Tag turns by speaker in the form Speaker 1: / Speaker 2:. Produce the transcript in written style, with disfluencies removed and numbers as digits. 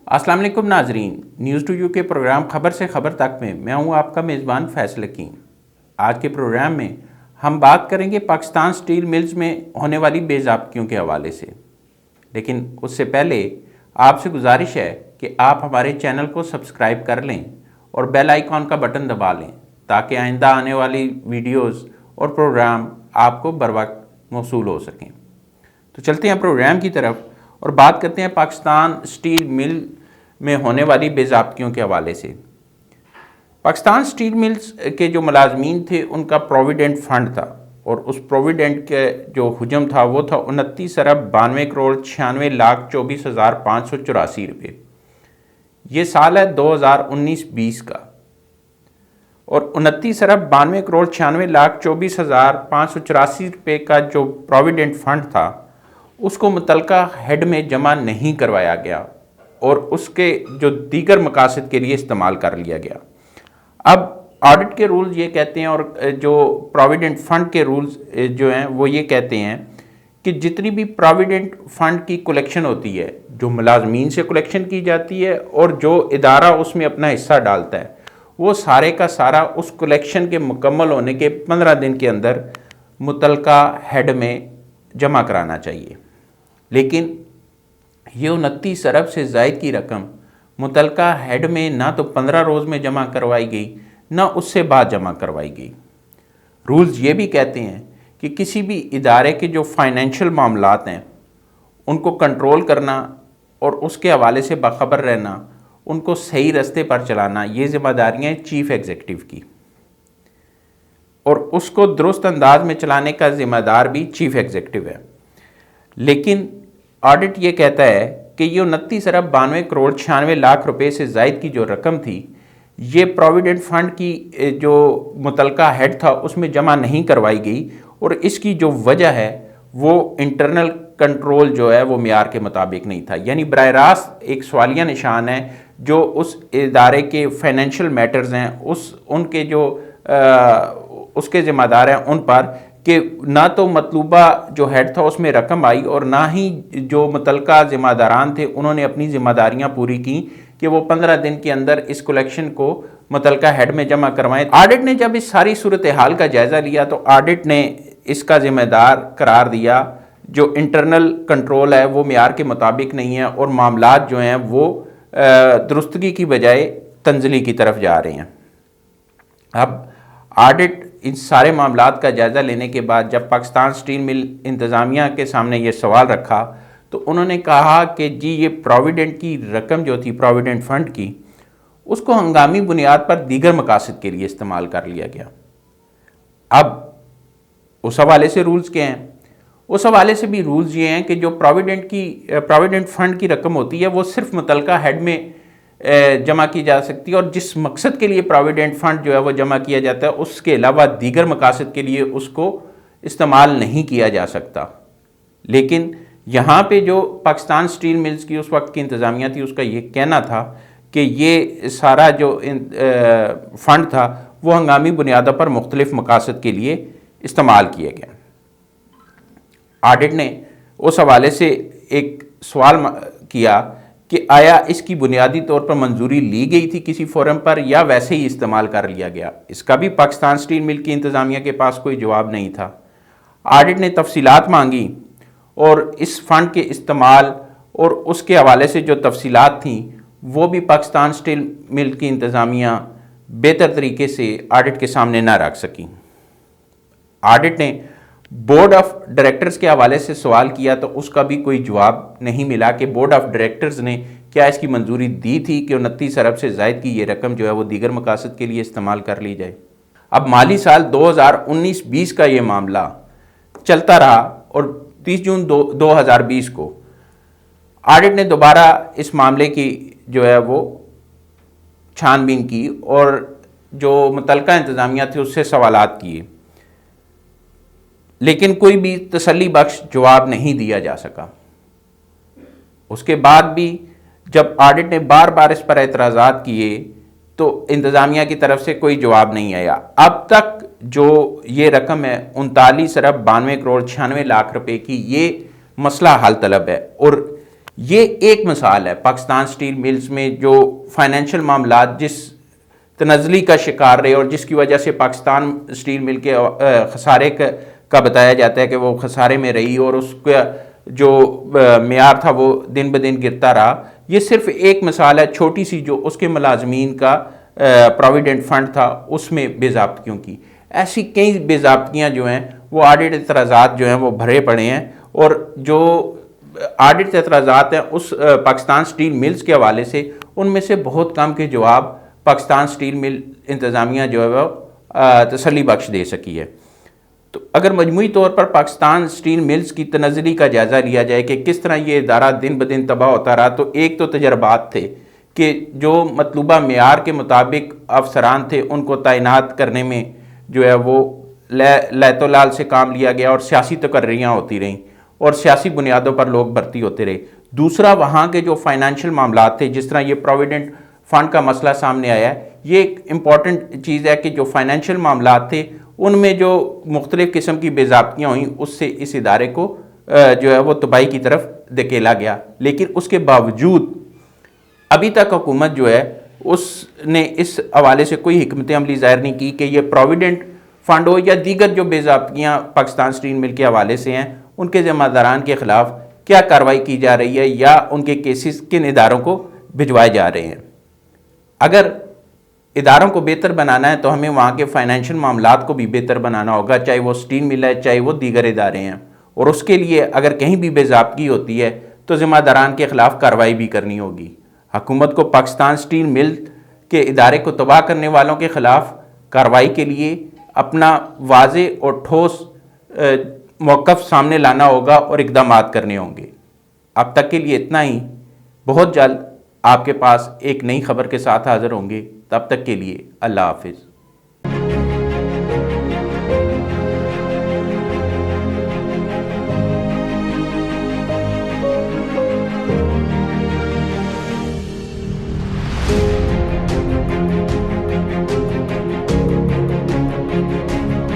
Speaker 1: अस्सलाम वालेकुम नाजरीन, न्यूज़ टू यू के प्रोग्राम खबर से खबर तक में मैं हूं आपका मेज़बान फैसल हकीम। आज के प्रोग्राम में हम बात करेंगे पाकिस्तान स्टील मिल्स में होने वाली बेज़ाब्तियों के हवाले से। लेकिन उससे पहले आपसे गुजारिश है कि आप हमारे चैनल को सब्सक्राइब कर लें और बेल आइकॉन का बटन दबा लें ताकि आइंदा आने वाली वीडियोज़ और प्रोग्राम आपको बर वक्त मौसूल हो सकें। तो चलते हैं प्रोग्राम की तरफ और बात करते हैं पाकिस्तान स्टील मिल में होने वाली बेज़ाब्तियों के हवाले से। पाकिस्तान स्टील मिल्स के जो मुलाजमीन थे उनका प्रोविडेंट फंड था और उस प्रोविडेंट के जो हुजम था वो था 29 अरब 92 करोड़ 96 लाख 24,584 रुपये। ये साल है 2019-20 का और 29 अरब 92 करोड़ 96 लाख 24,584 रुपये का जो प्रोविडेंट फंड था उसको मुतलका हेड में जमा नहीं करवाया गया और उसके जो दीगर मकासद के लिए इस्तेमाल कर लिया गया। अब ऑडिट के रूल्स ये कहते हैं और जो प्रोविडेंट फंड के रूल्स जो हैं वो ये कहते हैं कि जितनी भी प्रोविडेंट फंड की कलेक्शन होती है, जो मुलाजमीन से कलेक्शन की जाती है और जो इदारा उसमें अपना हिस्सा डालता है, वो सारे का सारा उस कलेक्शन के मुकम्मल होने के 15 दिन के अंदर मुतलका हेड में जमा कराना चाहिए। लेकिन ये 29 अरब से ज़ायद की रकम मुतलका हेड में ना तो 15 रोज़ में जमा करवाई गई ना उससे बाद जमा करवाई गई। रूल्स ये भी कहते हैं कि किसी भी इदारे के जो फाइनेंशियल मामलात हैं उनको कंट्रोल करना और उसके हवाले से बाखबर रहना, उनको सही रास्ते पर चलाना, ये ज़िम्मेदारियाँ चीफ़ एग्जीक्यूटिव की और उसको दुरुस्त अंदाज में चलाने का ज़िम्मेदार भी चीफ़ एग्जीक्यूटिव है। लेकिन ऑडिट ये कहता है कि ये 29 अरब 92 करोड़ 96 लाख रुपए से ज़ायद की जो रकम थी ये प्रोविडेंट फंड की जो मुतलका हेड था उसमें जमा नहीं करवाई गई और इसकी जो वजह है वो इंटरनल कंट्रोल जो है वो मियार के मुताबिक नहीं था। यानी बराह रास्त एक सवालिया निशान है जो उस इदारे के फाइनेंशियल मैटर्स हैं उनके जो उसके ज़िम्मेदार हैं उन पर कि ना तो मतलूबा जो हेड था उसमें रकम आई और ना ही जो मुतलका ज़िम्मेदारान थे उन्होंने अपनी ज़िम्मेदारियां पूरी की कि वो 15 दिन के अंदर इस कलेक्शन को मुतलका हेड में जमा करवाएं। ऑडिट ने जब इस सारी सूरत हाल का जायज़ा लिया तो ऑडिट ने इसका ज़िम्मेदार करार दिया जो इंटरनल कंट्रोल है वो मियार के मुताबिक नहीं है और मामलात जो हैं वो दुरुस्तगी की बजाय तंजली की तरफ जा रहे हैं। अब ऑडिट इन सारे मामलात का जायज़ा लेने के बाद जब पाकिस्तान स्टील मिल इंतज़ामिया के सामने ये सवाल रखा तो उन्होंने कहा कि जी ये प्रोविडेंट की रकम जो थी प्रोविडेंट फंड की उसको हंगामी बुनियाद पर दीगर मकासद के लिए इस्तेमाल कर लिया गया। अब उस हवाले से रूल्स क्या हैं? उस हवाले से भी रूल्स ये हैं कि जो प्रोविडेंट फंड की रकम होती है वो सिर्फ मुतलका हेड में जमा की जा सकती है और जिस मकसद के लिए प्रोविडेंट फंड जो है वो जमा किया जाता है उसके अलावा दीगर मकासद के लिए उसको इस्तेमाल नहीं किया जा सकता। लेकिन यहाँ पे जो पाकिस्तान स्टील मिल्स की उस वक्त की इंतज़ामिया थी उसका ये कहना था कि ये सारा जो फंड था वो हंगामी बुनियादों पर मुख्तलिफ मकासद के लिए इस्तेमाल किया गया। ऑडिट ने उस हवाले से एक सवाल किया कि आया इसकी बुनियादी तौर पर मंजूरी ली गई थी किसी फोरम पर या वैसे ही इस्तेमाल कर लिया गया। इसका भी पाकिस्तान स्टील मिल की इंतज़ामिया के पास कोई जवाब नहीं था। ऑडिट ने तफसीलात मांगी और इस फंड के इस्तेमाल और उसके हवाले से जो तफसीलात थी वो भी पाकिस्तान स्टील मिल की इंतज़ामिया बेहतर तरीके से ऑडिट के सामने ना रख सकी। ऑडिट ने बोर्ड ऑफ डायरेक्टर्स के हवाले से सवाल किया तो उसका भी कोई जवाब नहीं मिला कि बोर्ड ऑफ डायरेक्टर्स ने क्या इसकी मंजूरी दी थी कि 29 अरब से ज़ायद की ये रकम जो है वो दीगर मकासद के लिए इस्तेमाल कर ली जाए। अब माली साल 2019-20 का ये मामला चलता रहा और 30 जून 2020 को ऑडिट ने दोबारा इस मामले की जो है वो छानबीन की और जो मुतलका इंतज़ामिया थी उससे सवालात किए, लेकिन कोई भी तसल्ली बख्श जवाब नहीं दिया जा सका। उसके बाद भी जब ऑडिट ने बार बार इस पर एतराज़ात किए तो इंतज़ामिया की तरफ से कोई जवाब नहीं आया। अब तक जो ये रकम है 39 अरब 92 करोड़ 96 लाख रुपए की, ये मसला हल तलब है और ये एक मिसाल है पाकिस्तान स्टील मिल्स में जो फाइनेंशियल मामला जिस तनज़ली का शिकार रहे और जिसकी वजह से पाकिस्तान स्टील मिल के खसारे का बताया जाता है कि वो खसारे में रही और उसका जो मेयार था वो दिन ब दिन गिरता रहा। ये सिर्फ एक मिसाल है छोटी सी, जो उसके मुलाजमीन का प्रोविडेंट फंड था उसमें बेज़ाब्तियों की। ऐसी कई बेज़ाब्तियाँ जो हैं वो ऑडिट एतराज़ात जो हैं वो भरे पड़े हैं, और जो ऑडिट एतराज़ात हैं उस पाकिस्तान स्टील मिल्स के हवाले से उनमें से बहुत कम के जवाब पाकिस्तान स्टील मिल इंतज़ामिया जो है वो तसल्ली बख्श दे सकी है। तो अगर मजमूई तौर पर पाकिस्तान स्टील मिल्स की तनज़ली का जायज़ा लिया जाए कि किस तरह ये इदारा दिन ब दिन तबाह होता रहा, तो एक तो तजर्बात थे कि जो मतलूबा मेयार के मुताबिक अफसरान थे उनको तैनात करने में जो है वो लैतोलाल से काम लिया गया और सियासी तकर्रियाँ होती रहीं और सियासी बुनियादों पर लोग भर्ती होते रहे। दूसरा, वहाँ के जो फाइनेंशियल मामला थे, जिस तरह ये प्रोविडेंट फ़ंड का मसला सामने आया है, ये एक इम्पॉर्टेंट चीज़ है कि जो फाइनेंशियल मामला थे उनमें जो मुख्तलिफ़ किस्म की बेज़ाब्तियाँ हुई उससे इस इदारे को जो है वो तबाही की तरफ धकेला गया। लेकिन उसके बावजूद अभी तक हुकूमत जो है उसने इस हवाले से कोई हिकमत अमली ज़ाहिर नहीं की कि ये प्रोविडेंट फ़ंड हो या दीगर जो बेज़ाब्तियाँ पाकिस्तान स्टील मिल के हवाले से हैं उनके ज़िम्मेदारान के ख़िलाफ़ क्या कार्रवाई की जा रही है या उनके केसेस किन इदारों को भिजवाए जा रहे हैं। अगर इदारों को बेहतर बनाना है तो हमें वहाँ के फाइनेंशियल मामलात को भी बेहतर बनाना होगा, चाहे वो स्टील मिल है चाहे वो दीगर इदारे हैं, और उसके लिए अगर कहीं भी बेज़ाब्ती होती है तो ज़िम्मेदारान के ख़िलाफ़ कार्रवाई भी करनी होगी। हुकूमत को पाकिस्तान स्टील मिल के इदारे को तबाह करने वालों के ख़िलाफ़ कार्रवाई के लिए अपना वाज़े और ठोस मौक़िफ़ सामने लाना होगा और इक़दामात करने होंगे। अब तक के लिए इतना ही। बहुत जल्द आपके पास एक नई खबर के साथ हाज़िर होंगे। तब तक के लिए अल्लाह हाफ़िज़।